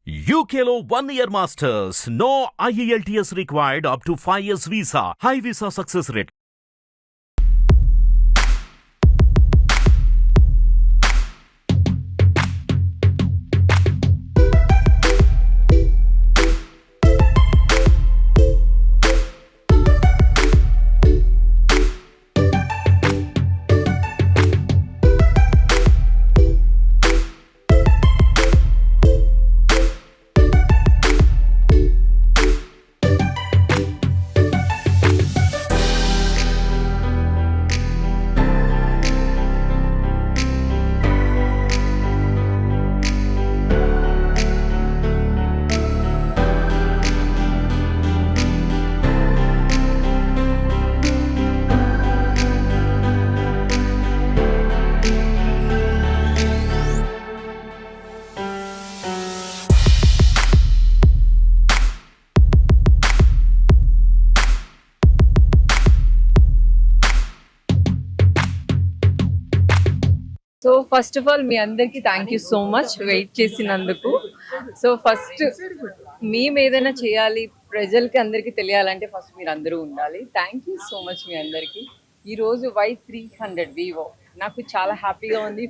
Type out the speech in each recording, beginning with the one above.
UKLO 1 year masters. No IELTS required up to 5 years visa. High visa success rate. So first of all మీ అందరికి thank you so much wait చేసినందుకు. So first మేము ఏదైనా చేయాలి ప్రజలకి అందరికీ తెలియాలంటే ఫస్ట్ మీరు అందరూ ఉండాలి. థ్యాంక్ యూ సో మచ్ మీ అందరికీ. ఈరోజు Y300 వివో నాకు చాలా హ్యాపీగా ఉంది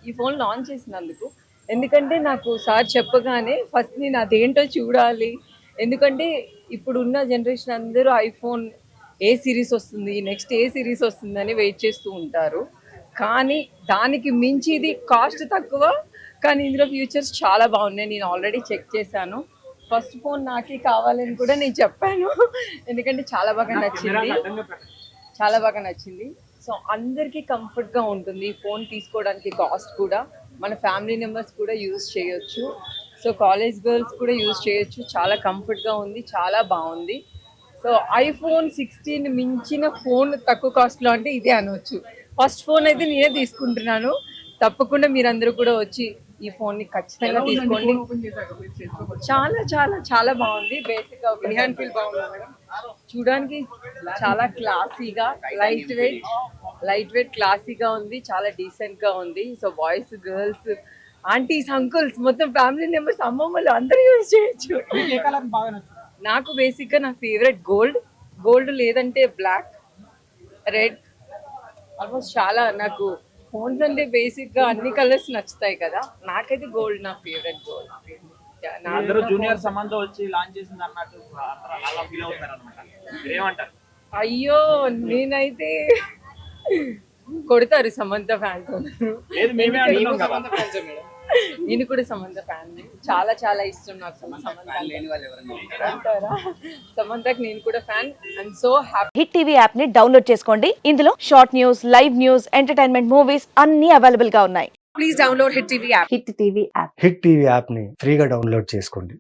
ఈ ఫోన్ లాంచ్ చేసినందుకు. ఎందుకంటే నాకు సార్ చెప్పగానే ఫస్ట్ నేను అదేంటో చూడాలి. ఎందుకంటే ఇప్పుడున్న జనరేషన్ అందరూ ఐఫోన్ ఏ సిరీస్ వస్తుంది, నెక్స్ట్ ఏ సిరీస్ వస్తుందని వెయిట్ చేస్తూ ఉంటారు. కానీ దానికి మించి ఇది కాస్ట్ తక్కువ, కానీ ఇందులో ఫీచర్స్ చాలా బాగున్నాయి. నేను ఆల్రెడీ చెక్ చేశాను. ఫస్ట్ ఫోన్ నాకే కావాలని కూడా నేను చెప్పాను, ఎందుకంటే చాలా బాగా నచ్చింది. సో అందరికీ కంఫర్ట్గా ఉంటుంది ఈ ఫోన్ తీసుకోవడానికి. కాస్ట్ కూడా మన ఫ్యామిలీ మెంబర్స్ కూడా యూజ్ చేయొచ్చు, సో కాలేజ్ గర్ల్స్ కూడా యూజ్ చేయొచ్చు. చాలా కంఫర్ట్గా ఉంది, చాలా బాగుంది. సో ఐఫోన్ 16 మించిన ఫోన్ తక్కువ కాస్ట్లో అంటే ఇదే అనవచ్చు. ఫస్ట్ ఫోన్ అయితే నేనే తీసుకుంటున్నాను. తప్పకుండా మీరందరూ కూడా వచ్చి ఈ ఫోన్ని ఖచ్చితంగా తీసుకోండి. చాలా చాలా చాలా బాగుంది. బేసిక్గా చూడడానికి చాలా క్లాసీగా, లైట్ వెయిట్ క్లాసీగా ఉంది. చాలా డీసెంట్గా ఉంది. So boys, girls, aunties, uncles, మొత్తం ఫ్యామిలీ మెంబర్స్, అమ్మమ్మలు అందరూ యూజ్ చేయొచ్చు. నాకు బేసిక్గా నా ఫేవరెట్ గోల్డ్ లేదంటే బ్లాక్, రెడ్, ఆల్మోస్ట్ చాలా నాకు ఫోన్స్ అంటే బేసిక్గా అన్ని కలర్స్ నచ్చుతాయి కదా. నాకైతే గోల్డ్ నా ఫేవరెట్ అయ్యో నేనైతే కొడతారు సమంత ఫ్యాన్స్. నేను కూడా సమంత ఫ్యాన్. చాలా చాలా ఇష్టం నాకు సమంతకి. నేను కూడా fan. I'm so happy. Hit TV app ని డౌన్లోడ్ చేసుకోండి. ఇందులో short news, live news, entertainment movies అన్ని అవైలబుల్ గా ఉన్నాయి. Please download hit TV app. Hit TV app. Hit TV app ని ఫ్రీగా డౌన్లోడ్ చేసుకోండి.